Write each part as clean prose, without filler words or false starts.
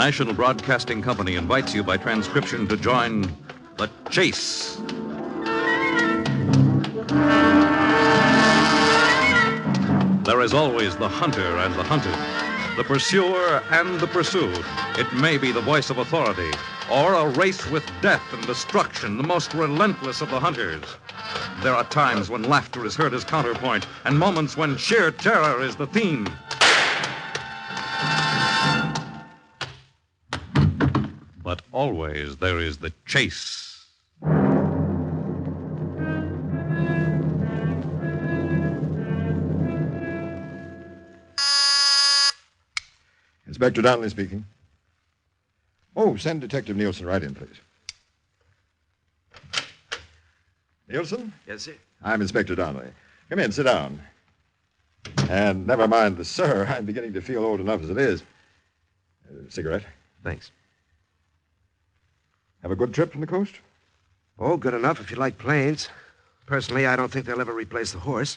National Broadcasting Company invites you by transcription to join The Chase. There is always the hunter and the hunted, the pursuer and the pursued. It may be the voice of authority, or a race with death and destruction, the most relentless of the hunters. There are times when laughter is heard as counterpoint, and moments when sheer terror is the theme. But always there is the chase. Inspector Donnelly speaking. Oh, send Detective Nielsen right in, please. Nielsen? Yes, sir. I'm Inspector Donnelly. Come in, sit down. And never mind the sir. I'm beginning to feel old enough as it is. Cigarette? Thanks. Have a good trip from the coast? Oh, good enough if you like planes. Personally, I don't think they'll ever replace the horse.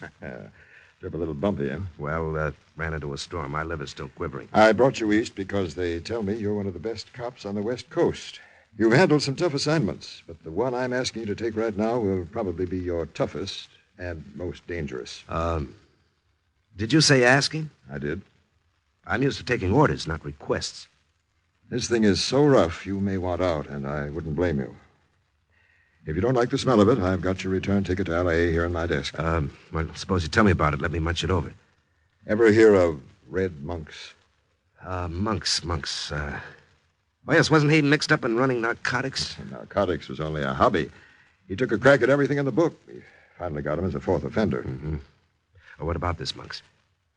Trip a little bumpy, eh? Well, ran into a storm. My liver's still quivering. I brought you east because they tell me you're one of the best cops on the West Coast. You've handled some tough assignments, but the one I'm asking you to take right now will probably be your toughest and most dangerous. Did you say asking? I did. I'm used to taking orders, not requests. This thing is so rough, you may want out, and I wouldn't blame you. If you don't like the smell of it, I've got your return ticket to L.A. here in my desk. Well, suppose you tell me about it. Let me munch it over. Ever hear of Red Monks? Monks. Oh, yes, wasn't he mixed up in running narcotics? Narcotics was only a hobby. He took a crack at everything in the book. We finally got him as a fourth offender. Mm-hmm. Oh, what about this Monks?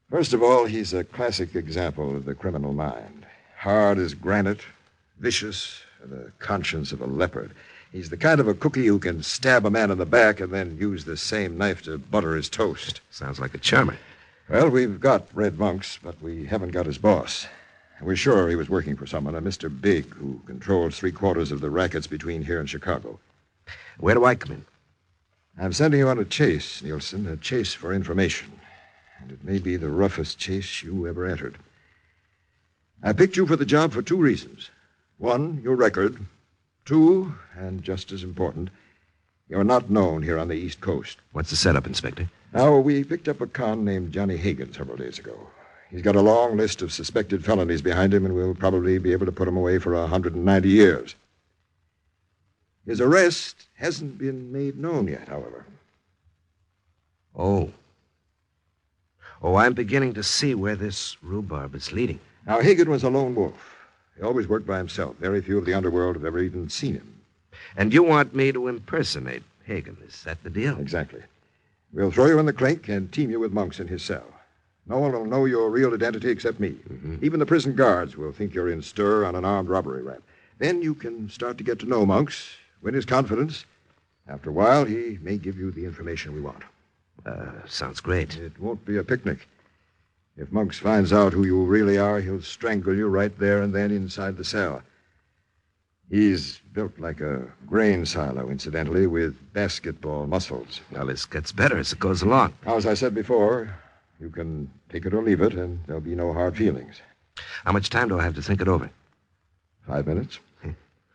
First of all, he's a classic example of the criminal mind. Hard as granite, vicious, the conscience of a leopard. He's the kind of a cookie who can stab a man in the back and then use the same knife to butter his toast. Sounds like a charmer. Well, we've got Red Monks, but we haven't got his boss. We're sure he was working for someone, a Mr. Big, who controls 3/4 of the rackets between here and Chicago. Where do I come in? I'm sending you on a chase, Nielsen, a chase for information. And it may be the roughest chase you ever entered. I picked you for the job for 2 reasons. 1, your record. 2, and just as important, you're not known here on the East Coast. What's the setup, Inspector? Now, we picked up a con named Johnny Hagan several days ago. He's got a long list of suspected felonies behind him, and we'll probably be able to put him away for 190 years. His arrest hasn't been made known yet, however. Oh, I'm beginning to see where this rhubarb is leading. Now, Hagan was a lone wolf. He always worked by himself. Very few of the underworld have ever even seen him. And you want me to impersonate Hagan. Is that the deal? Exactly. We'll throw you in the clink and team you with Monks in his cell. No one will know your real identity except me. Mm-hmm. Even the prison guards will think you're in stir on an armed robbery rap. Then you can start to get to know Monks, win his confidence. After a while, he may give you the information we want. Sounds great. It won't be a picnic. If Monks finds out who you really are, he'll strangle you right there and then inside the cell. He's built like a grain silo, incidentally, with basketball muscles. Well, this gets better as it goes along. Now, as I said before, you can take it or leave it, and there'll be no hard feelings. How much time do I have to think it over? 5 minutes.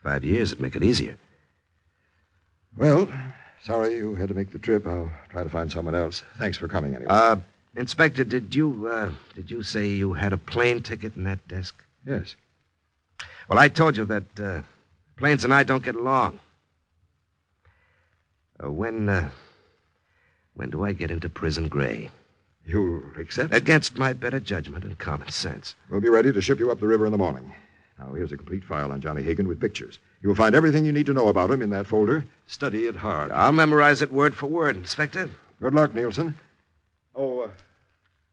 5 years would make it easier. Well, sorry you had to make the trip. I'll try to find someone else. Thanks for coming, anyway. Inspector, did you say you had a plane ticket in that desk? Yes. Well, I told you that planes and I don't get along. When do I get into prison gray? You accept? Against my better judgment and common sense. We'll be ready to ship you up the river in the morning. Now, here's a complete file on Johnny Hagan with pictures. You'll find everything you need to know about him in that folder. Study it hard. I'll memorize it word for word, Inspector. Good luck, Nielsen. Oh,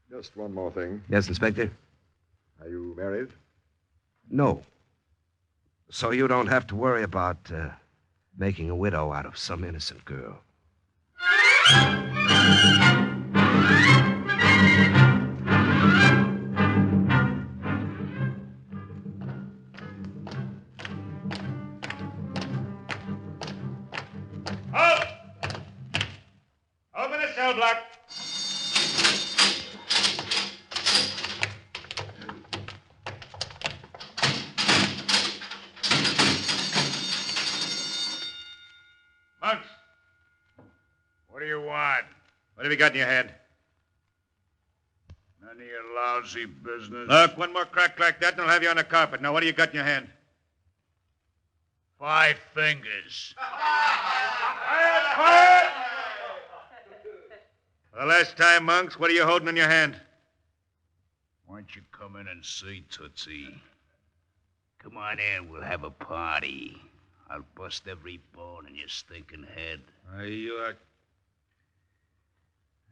just one more thing. Yes, Inspector? Are you married? No. So you don't have to worry about making a widow out of some innocent girl. Open the cell block. What do you want? What have you got in your hand? None of your lousy business. Look, one more crack like that and I'll have you on the carpet. Now, what do you got in your hand? 5 fingers. For the last time, Monks, what are you holding in your hand? Why don't you come in and see, Tootsie? Come on in, we'll have a party. I'll bust every bone in your stinking head. You are...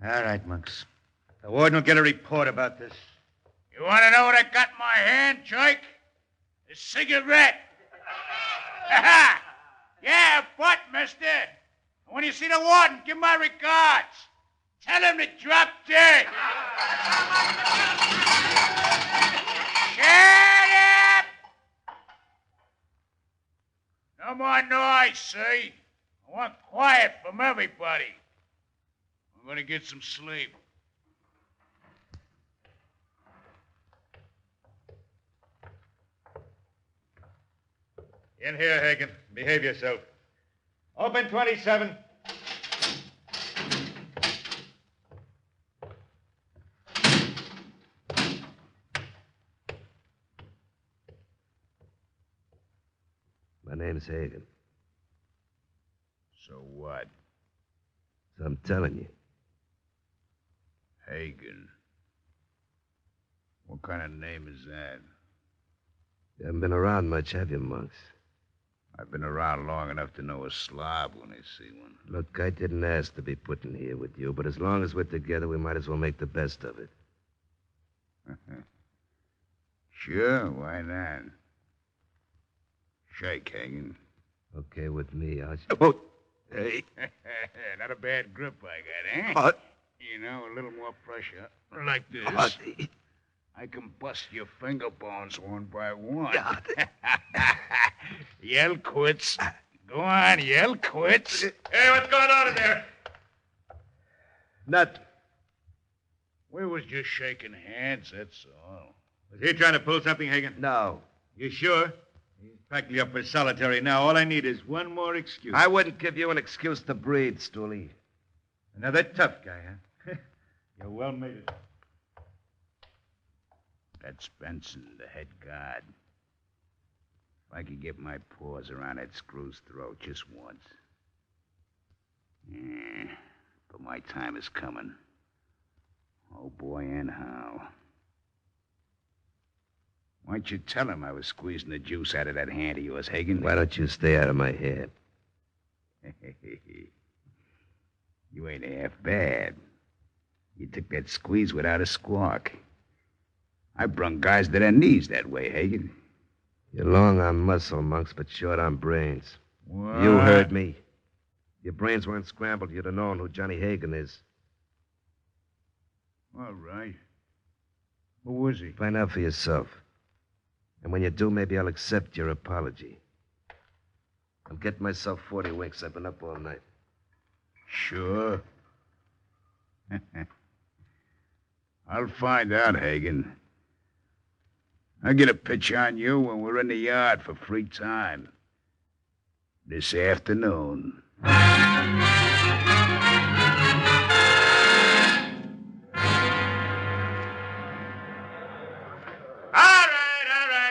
All right, Monks. The warden will get a report about this. You want to know what I got in my hand, Jake? A cigarette. Yeah, what, mister? When you see the warden, give my regards. Tell him to drop dead. Shut up! No more noise, see? I want quiet from everybody. I'm gonna get some sleep. In here, Hagen. Behave yourself. Open 27. My name's Hagen. So what? So I'm telling you. Hagen. What kind of name is that? You haven't been around much, have you, Monks? I've been around long enough to know a slob when I see one. Look, I didn't ask to be put in here with you, but as long as we're together, we might as well make the best of it. Sure, why not? Shake, Hagen. Okay with me. Oh, hey. Not a bad grip I got, eh? What? You know, a little more pressure. Like this. What? I can bust your finger bones one by one. God. Yell quits. Go on, yell quits. Hey, what's going on in there? Nothing. We was just shaking hands, that's all. Was he trying to pull something, Hagen? No. You sure? He's practically up for solitary now. All I need is one more excuse. I wouldn't give you an excuse to breathe, Stooley. Another tough guy, huh? You're well made it. That's Benson, the head guard. If I could get my paws around that screw's throat just once. Yeah, but my time is coming. Oh, boy, and how. Why don't you tell him I was squeezing the juice out of that hand of yours, Hagen? Why don't you stay out of my hair? You ain't half bad. You took that squeeze without a squawk. I brung guys to their knees that way, Hagen. You're long on muscle, Monks, but short on brains. What? You heard me. If your brains weren't scrambled, you'd have known who Johnny Hagen is. All right. Who was he? Find out for yourself. And when you do, maybe I'll accept your apology. I'm getting myself 40 winks. I've been up all night. Sure. I'll find out, Hagen. I'll get a pitch on you when we're in the yard for free time. This afternoon. All right.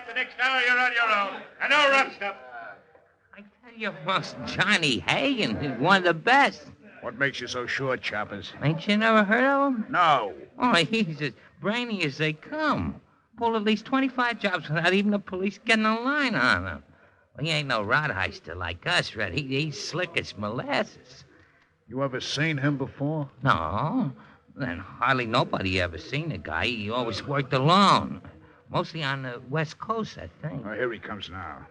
The next hour you're on your own. And no rough stuff. I tell you, Monks, Johnny Hagen is one of the best. What makes you so sure, Choppers? Ain't you never heard of him? No. Oh, he's as brainy as they come. Pulled at least 25 jobs without even the police getting a line on him. Well, he ain't no rodheister like us, Red. He's slick as molasses. You ever seen him before? No, and hardly nobody ever seen the guy. He always worked alone. Mostly on the West Coast, I think. Oh, here he comes now.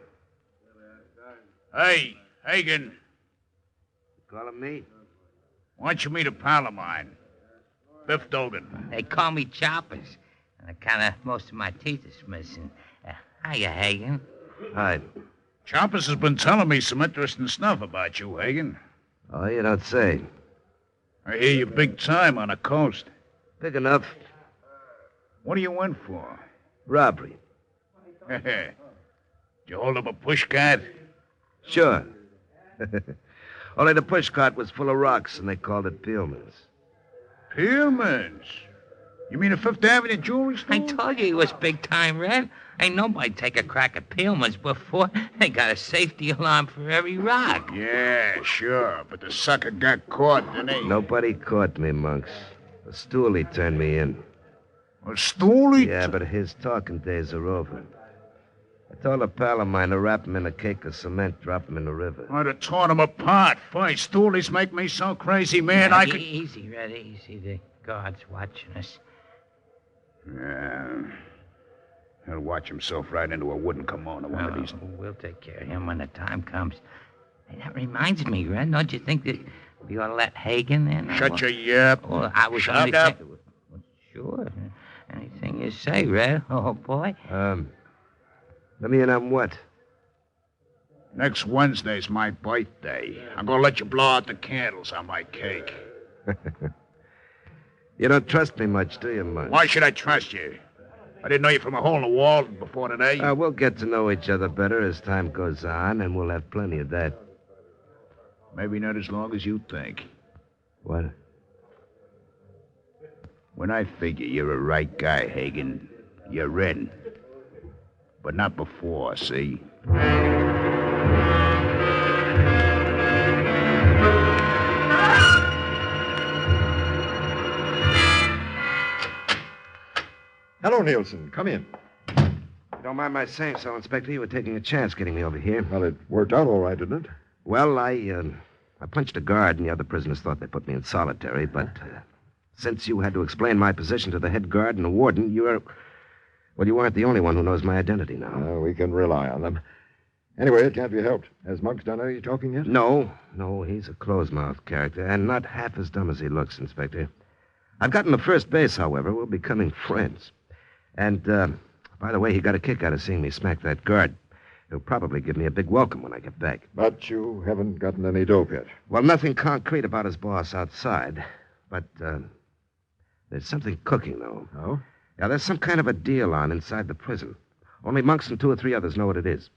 Hey, Hagen. Calling me? Why don't you meet a pal of mine? Biff Dogan. They call me Choppers. And kind of most of my teeth is missing. Hiya, Hagen. Hi. Choppers has been telling me some interesting stuff about you, Hagen. Oh, you don't say. I hear you big time on the coast. Big enough. What are you in for? Robbery. Did you hold up a pushcart? Sure. Only the push cart was full of rocks, and they called it Peelman's. Peelman's? You mean a Fifth Avenue jewelry store? I told you he was big time, Red. Ain't nobody take a crack at Peelman's before. They got a safety alarm for every rock. Yeah, sure, but the sucker got caught, didn't he? Nobody caught me, Monks. The stoolie turned me in. A stoolie? Yeah, but his talking days are over. I told a pal of mine to wrap him in a cake of cement, drop him in the river. I'd have torn him apart. First, stoolies make me so crazy, man, I could... Easy, Red, easy. The guard's watching us. Yeah. He'll watch himself right into a wooden kimono one of these... We'll take care of him when the time comes. Hey, that reminds me, Red, don't you think that we ought to let Hagen in? Shut your yap. Well, I was Shut only up. thinking... Well, sure. Anything you say, Red. Oh, boy. Let me in on what? Next Wednesday's my birthday. I'm gonna let you blow out the candles on my cake. You don't trust me much, do you, Monks? Why should I trust you? I didn't know you from a hole in the wall before today. We'll get to know each other better as time goes on, and we'll have plenty of that. Maybe not as long as you think. What? When I figure you're a right guy, Hagen, you're in. But not before, see? Hello, Nielsen. Come in. Don't mind my saying so, Inspector. You were taking a chance getting me over here. Well, it worked out all right, didn't it? Well, I punched a guard, and the other prisoners thought they put me in solitary, but since you had to explain my position to the head guard and the warden, you weren't the only one who knows my identity now. We can rely on them. Anyway, it can't be helped. Has Monks done any talking yet? No, he's a closed-mouthed character, and not half as dumb as he looks, Inspector. I've gotten to first base, however. We're becoming friends. And, by the way, he got a kick out of seeing me smack that guard. He'll probably give me a big welcome when I get back. But you haven't gotten any dope yet. Well, nothing concrete about his boss outside. But, there's something cooking, though. Oh? Yeah, there's some kind of a deal on inside the prison. Only Monks and 2 or 3 others know what it is.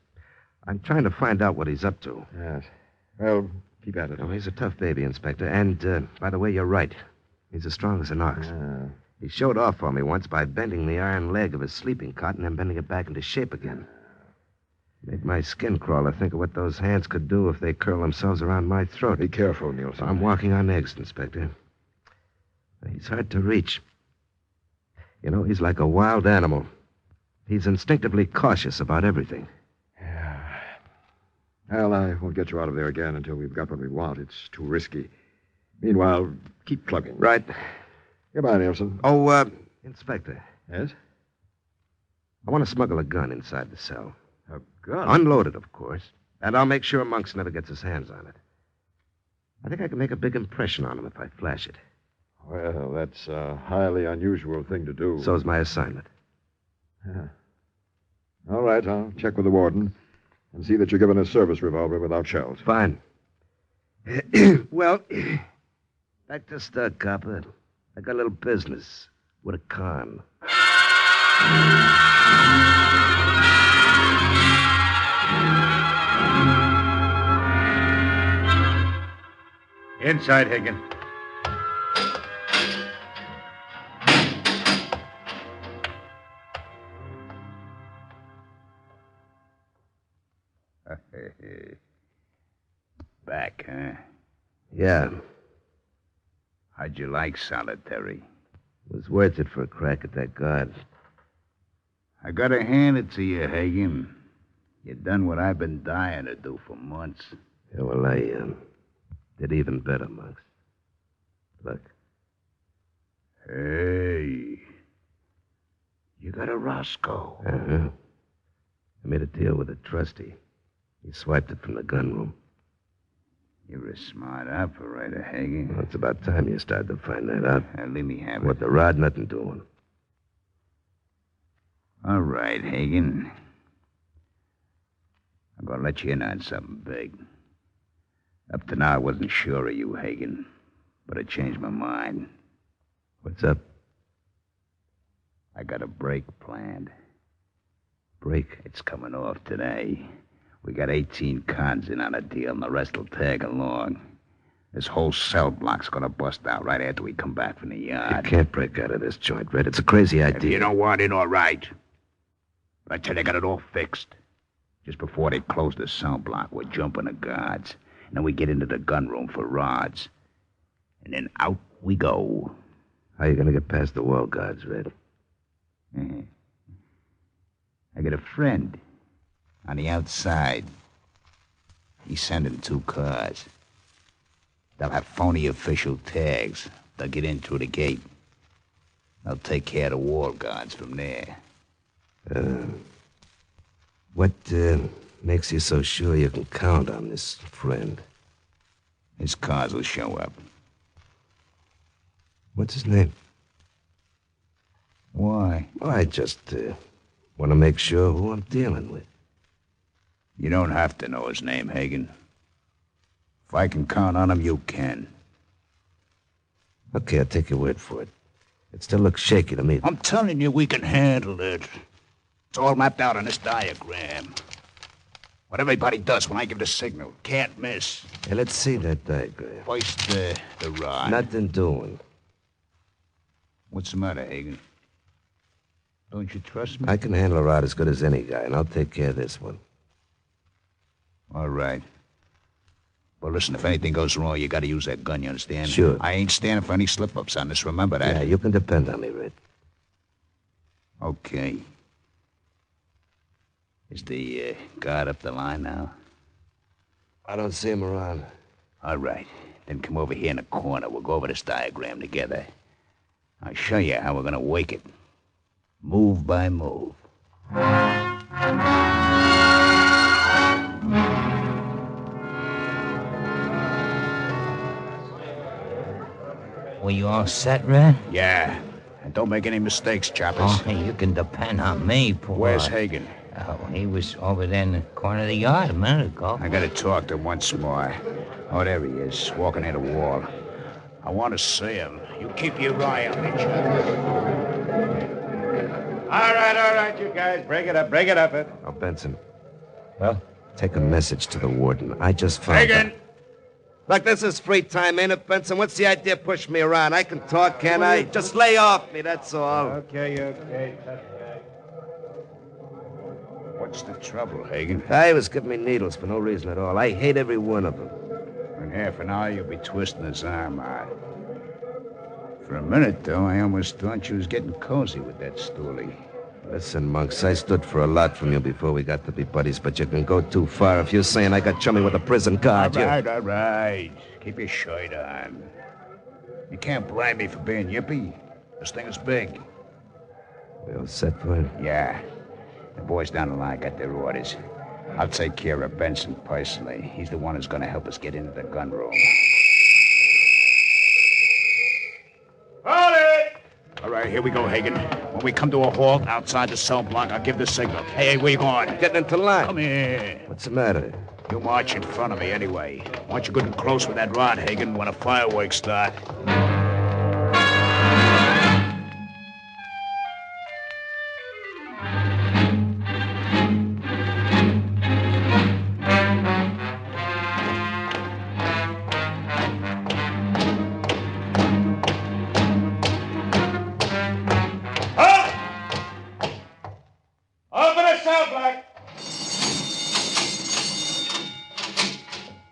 I'm trying to find out what he's up to. Yes. Well, keep at it. Oh, he's a tough baby, Inspector. And, by the way, you're right. He's as strong as an ox. He showed off for me once by bending the iron leg of his sleeping cot and then bending it back into shape again. Made my skin crawl to think of what those hands could do if they curl themselves around my throat. Be careful, Nielsen. I'm walking on eggs, Inspector. He's hard to reach. You know, he's like a wild animal. He's instinctively cautious about everything. Yeah. Well, I won't get you out of there again until we've got what we want. It's too risky. Meanwhile, keep plugging. Right. Goodbye, Nielsen. Oh, Inspector. Yes? I want to smuggle a gun inside the cell. A gun? Unloaded, of course. And I'll make sure Monks never gets his hands on it. I think I can make a big impression on him if I flash it. Well, that's a highly unusual thing to do. So's my assignment. Yeah. All right, I'll check with the warden and see that you're given a service revolver without shells. Fine. Well, back to start, copper. I got a little business with a con. Inside, Hagen. Back, huh? Yeah, How'd you like solitary? it was worth it for a crack at that guard. I gotta hand it to you, Hagen. You done what I've been dying to do for months. Yeah, well, I did even better, Monks. Look. Hey. You got a Roscoe. Uh-huh. I made a deal with a trustee. He swiped it from the gun room. You're a smart operator, Hagen. Well, it's about time you started to find that out. Let me have What it. the rod, nothing doing. All right, Hagen. I'm gonna let you in on something big. Up to now, I wasn't sure of you, Hagen. But I changed my mind. What's up? I got a break planned. Break. It's coming off today. We got 18 cons in on a deal, and the rest will tag along. This whole cell block's gonna bust out right after we come back from the yard. You can't break out of this joint, Red. It's a crazy If idea. you don't want in, all right. But I tell you, I got it all fixed. Just before they close the cell block, we're jumping the guards. And then we get into the gun room for rods. And then out we go. How are you going to get past the wall guards, Red? I got a friend on the outside. He's sending 2 cars. They'll have phony official tags. They'll get in through the gate. They'll take care of the wall guards from there. What makes you so sure you can count on this friend? His cars will show up. What's his name? Why? Well, I just want to make sure who I'm dealing with. You don't have to know his name, Hagen. If I can count on him, you can. Okay, I'll take your word for it. It still looks shaky to me. I'm telling you, we can handle it. It's all mapped out on this diagram. What everybody does when I give the signal. Can't miss. Hey, let's see that diagram. First, the rod. Nothing doing. What's the matter, Hagen? Don't you trust me? I can handle a rod as good as any guy, and I'll take care of this one. All right. But listen, if anything goes wrong, you gotta use that gun, you understand? Sure. I ain't standing for any slip-ups on this, remember that? Yeah, you can depend on me, Red. Okay. Is the guard up the line now? I don't see him around. All right. Then come over here in the corner. We'll go over this diagram together. I'll show you how we're gonna wake it. Move by move. Were you all set, Red? Yeah. And don't make any mistakes, choppers. Oh, hey, you can depend on me, boy. Where's Hagen? Oh, he was over there in the corner of the yard a minute ago. I gotta talk to him once more. Oh, there he is, walking near the wall. I want to see him. You keep your eye on me, chap. All right, you guys. Break it up. Oh, Benson. Well? Take a message to the warden. I just found Hagen! out. Look, this is free time, ain't it, Benson? What's the idea of pushing me around? I can talk, can't I? Just lay off me, that's all. Okay. What's the trouble, Hagen? He was giving me needles for no reason at all. I hate every one of them. In half an hour, you'll be twisting his arm out. For a minute, though, I almost thought you was getting cozy with that stoolie. Listen, Monks, I stood for a lot from you before we got to be buddies, but you can go too far if you're saying I got chummy with a prison guard. All right. Keep your shirt on. You can't blame me for being yippy. This thing is big. We all set for it? Yeah. The boys down the line got their orders. I'll take care of Benson personally. He's the one who's going to help us get into the gun room. Hold it! All right, here we go, Hagen. When we come to a halt outside the cell block, I'll give the signal. Hey, where you going? Getting into line. Come here. What's the matter? You march in front of me anyway. I want you good and close with that rod, Hagen, when the fireworks start. Open the cell block.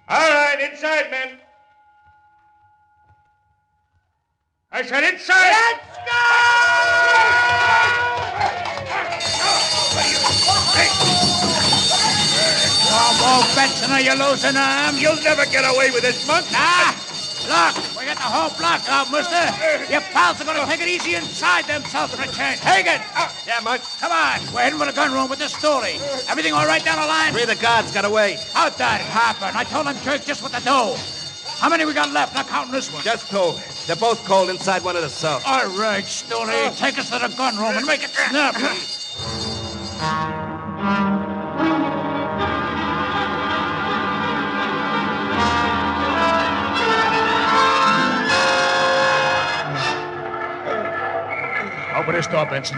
All right, inside, men. I said inside. Let's Come on, Benson, are you losing an arm? You'll never get away with this, Monk. Look, we got the whole block out, mister. Your pals are going to take it easy inside themselves for a change. Hagen! Yeah, Monk. Come on, we're heading for the gun room with this story. Everything all right down the line? 3 of the guards got away. How'd that happen? I told them jerks just what to do. How many we got left? Not counting this one. Just 2. They're both cold inside one of the cells. All right, Stooley. Take us to the gun room and make it snappy. Open this door, Benson.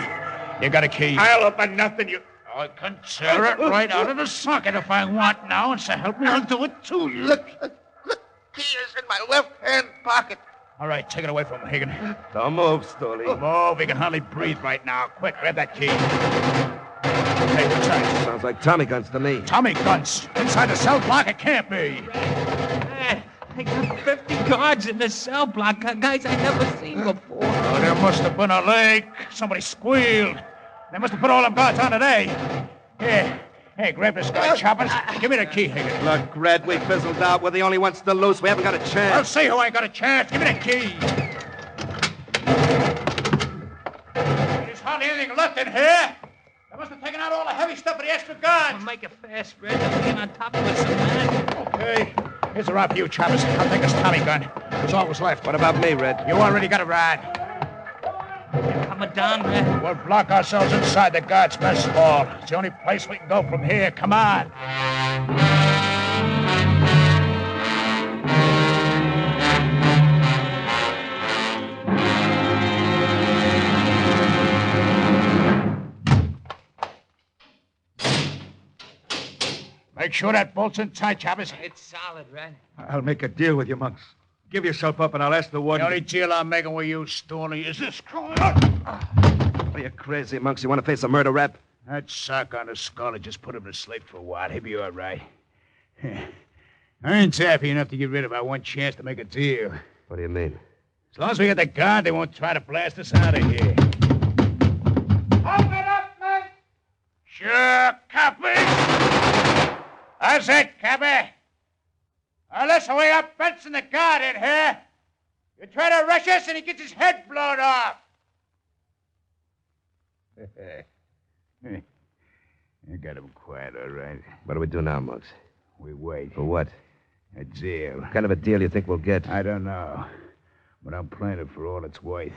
You got a key. I'll open nothing, you... I can tear it right out of the socket if I want now, and so help me, I'll do it too. Look, key is in my left-hand pocket. All right, take it away from him, Higgin. Don't move, Stoley. Move, he can hardly breathe right now. Quick, grab that key. Hey, what's that? Sounds like Tommy guns to me. Tommy guns. Inside the cell block, it can't be. I got 50 guards in the cell block. Guys I never seen before. Oh, there must have been a leak. Somebody squealed. They must have put all them guards on today. Here. Hey, grab this guy, Choppers. Give me the key, Higgin. Look, Red, we fizzled out. We're the only ones still loose. We haven't got a I'll chance. see who ain't got a chance. Give me the key. There's hardly anything left in here. They must have taken out all the heavy stuff for the extra guards. We'll make it fast, Red. We'll get on top of it some minute. Okay. Here's a ride for you, Choppers. I'll take this Tommy gun. There's all that's left. What about me, Red? You already got a ride. You're coming down, Red. We'll block ourselves inside the guards' mess hall. It's the only place we can go from here. Come on. Make sure that bolt's in tight, Choppers. It's solid, Red. I'll make a deal with you, Monks. Give yourself up and I'll ask the The warden. only deal I'm making with you, Stoney, is this. Are you crazy, Monks? You want to face a murder rap? That sock on his skull had just put him to sleep for a while. He'll be all right. I ain't happy enough to get rid of our one chance to make a deal. What do you mean? As long as we get the guard, they won't try to blast us out of here. Open up, man! Sure, copy! That's it, copy. Now listen, we got Benson the guard in here. You try to rush us and he gets his head blown off. You got him quiet, all right. What do we do now, Monks? We wait. For what? A deal. What kind of a deal you think we'll get? I don't know, but I'm playing it for all it's worth.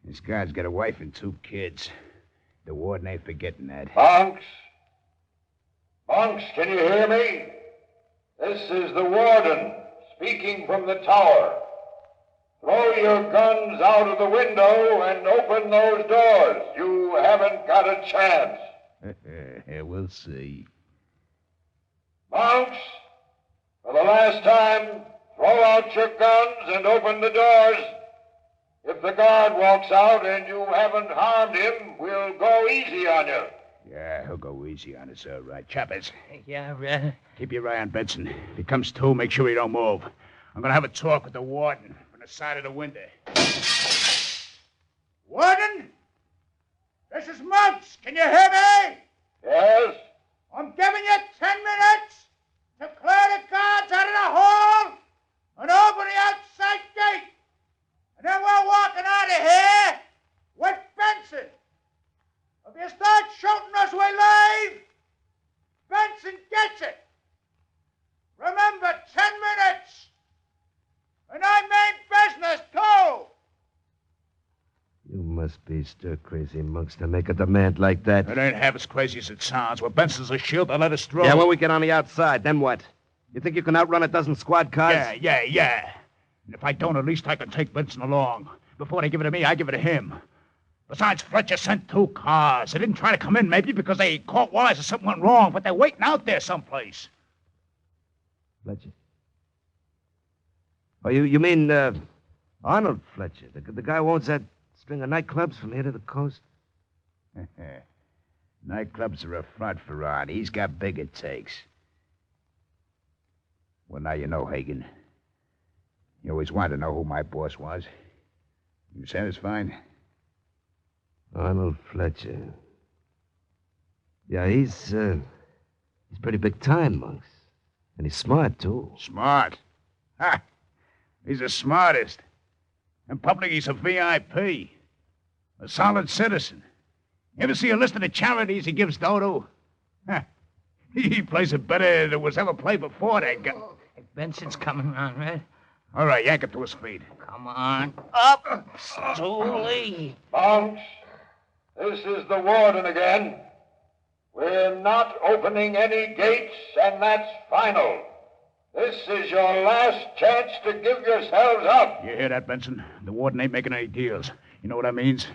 This guy's got a wife and 2 kids. The warden ain't forgetting that. Monks? Monks, can you hear me? This is the warden speaking from the tower. Throw your guns out of the window and open those doors. You haven't got a chance. We'll see. Monks, for the last time, throw out your guns and open the doors. If the guard walks out and you haven't harmed him, we'll go easy on you. Yeah, he'll go easy on us, all right. Choppers, Yeah, Red. keep your eye on Benson. If he comes to, make sure he don't move. I'm gonna have a talk with the warden from the side of the window. Warden? This is Monks. Can you hear me? Yes? I'm giving you 10 minutes to clear the guards out of the hall and open the outside gate. And then we're walking out of here with Benson. If you start shooting us, we leave. Benson gets it. Remember, 10 minutes. And I mean business, too. You must be stir-crazy, Monks, to make a demand like that. It ain't half as crazy as it sounds. Well, Benson's a shield. They'll let us through. Yeah, when we get on the outside, then what? You think you can outrun a dozen squad cars? Yeah. And if I don't, at least I can take Benson along. Before they give it to me, I give it to him. Besides, Fletcher sent 2 cars. They didn't try to come in, maybe because they caught wise or something went wrong, but they're waiting out there someplace. Fletcher? Oh, you mean, Arnold Fletcher, the guy who owns that string of nightclubs from here to the coast? Nightclubs are a front for Ron. He's got bigger takes. Well, now you know, Hagen. You always wanted to know who my boss was. You satisfied? Arnold Fletcher. Yeah, he's pretty big time, Monks. And he's smart, too. Smart? Ha! He's the smartest. In public, he's a VIP. A solid citizen. You ever see a list of the charities he gives dough to? Ha! He plays it better than was ever played before, that guy. Hey, Benson's coming around, Red. All right, yank him to his feet. Come on. Up, Stooley. Monks, this is the warden again. We're not opening any gates, and that's final. This is your last chance to give yourselves up. You hear that, Benson? The warden ain't making any deals. You know what that means?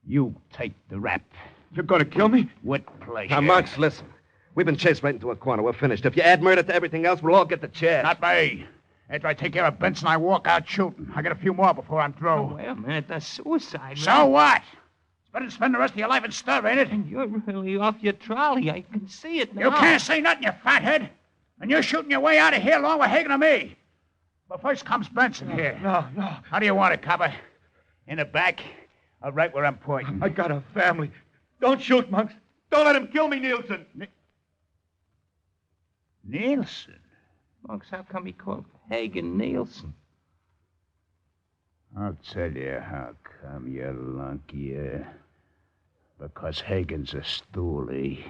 You take the rap. You're going to kill me? With pleasure. Now, Monks, listen. We've been chased right into a corner. We're finished. If you add murder to everything else, we'll all get the chair. Not me. After I take care of Benson, I walk out shooting. I got a few more before I'm through. Oh, wait a minute. That's suicide, So man. what? It's better to spend the rest of your life in stir, ain't it? And you're really off your trolley. I can see it now. You can't say nothing, you fathead. And you're shooting your way out of here along with Hagen and me. But first comes Benson here. No. How do you want it, copper? In the back? Or right where I'm pointing? I got a family. Don't shoot, Monks. Don't let him kill me, Nielsen. Nielsen? Monks, how come he called Hagen Nielsen? I'll tell you how come, you lunky. Because Hagen's a stoolie.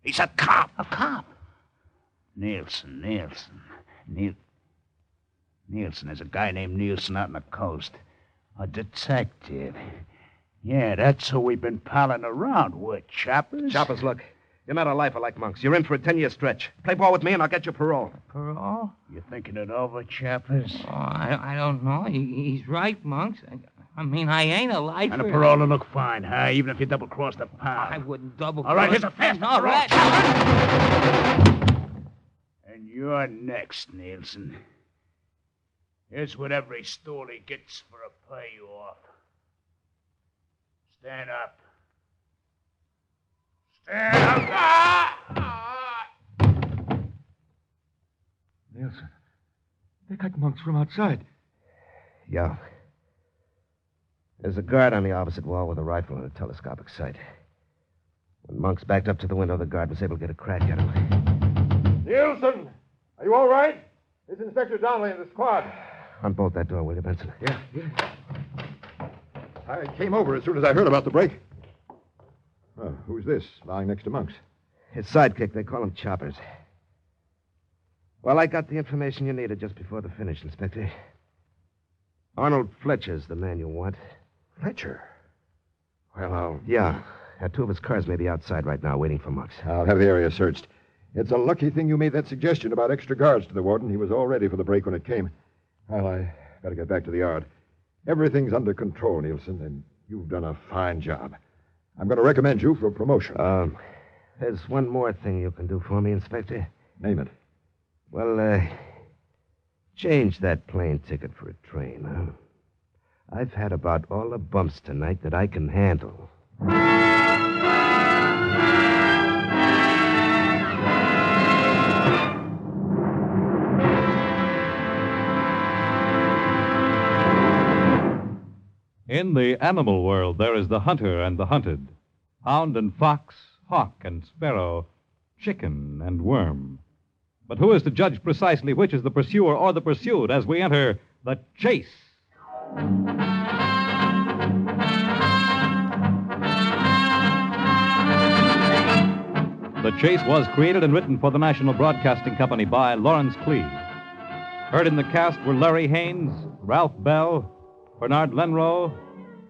He's a cop. A cop? Nielsen. Nielsen. There's a guy named Nielsen out on the coast. A detective. Yeah, that's who we've been palling around with, Choppers. Choppers, look. You're not a lifer like Monks. You're in for a 10-year stretch. Play ball with me and I'll get you parole. Parole? You thinking it over, Choppers? Oh, I don't know. He's right, Monks. I mean, I ain't a lifer. And the parole will look fine, huh? Even if you double-cross the I pound. wouldn't double. All right, here's a fast All parole. right. And you're next, Nielsen. Here's what every stoolie gets for a payoff. Stand up. Stand up! Nielsen. They got Monks from outside. Yeah. There's a guard on the opposite wall with a rifle and a telescopic sight. When Monks backed up to the window, the guard was able to get a crack at him. Nielsen! Are you all right? It's Inspector Donnelly and the squad. Unbolt that door, will you, Benson? Yeah. I came over as soon as I heard about the break. Oh, who's this, lying next to Monks? His sidekick, they call him Choppers. Well, I got the information you needed just before the finish, Inspector. Arnold Fletcher's the man you want. Fletcher? Well, Yeah. Two of his cars may be outside right now waiting for Monks. I'll have the area searched. It's a lucky thing you made that suggestion about extra guards to the warden. He was all ready for the break when it came. Well, I better get back to the yard. Everything's under control, Nielsen, and you've done a fine job. I'm going to recommend you for a promotion. There's one more thing you can do for me, Inspector. Name it. Well, change that plane ticket for a train, huh? I've had about all the bumps tonight that I can handle. In the animal world, there is the hunter and the hunted, hound and fox, hawk and sparrow, chicken and worm. But who is to judge precisely which is the pursuer or the pursued as we enter the chase? The Chase was created and written for the National Broadcasting Company by Lawrence Cleve. Heard in the cast were Larry Haynes, Ralph Bell, Bernard Lenrow,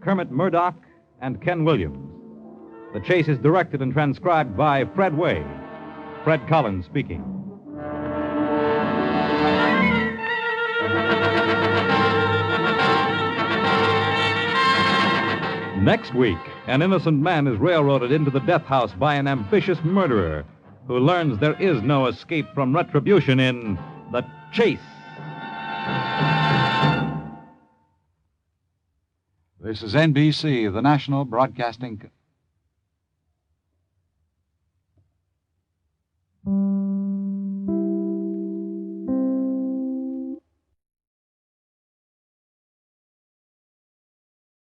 Kermit Murdoch, and Ken Williams. The Chase is directed and transcribed by Fred Way. Fred Collins speaking. Next week, an innocent man is railroaded into the death house by an ambitious murderer who learns there is no escape from retribution in The Chase. This is NBC, the National Broadcasting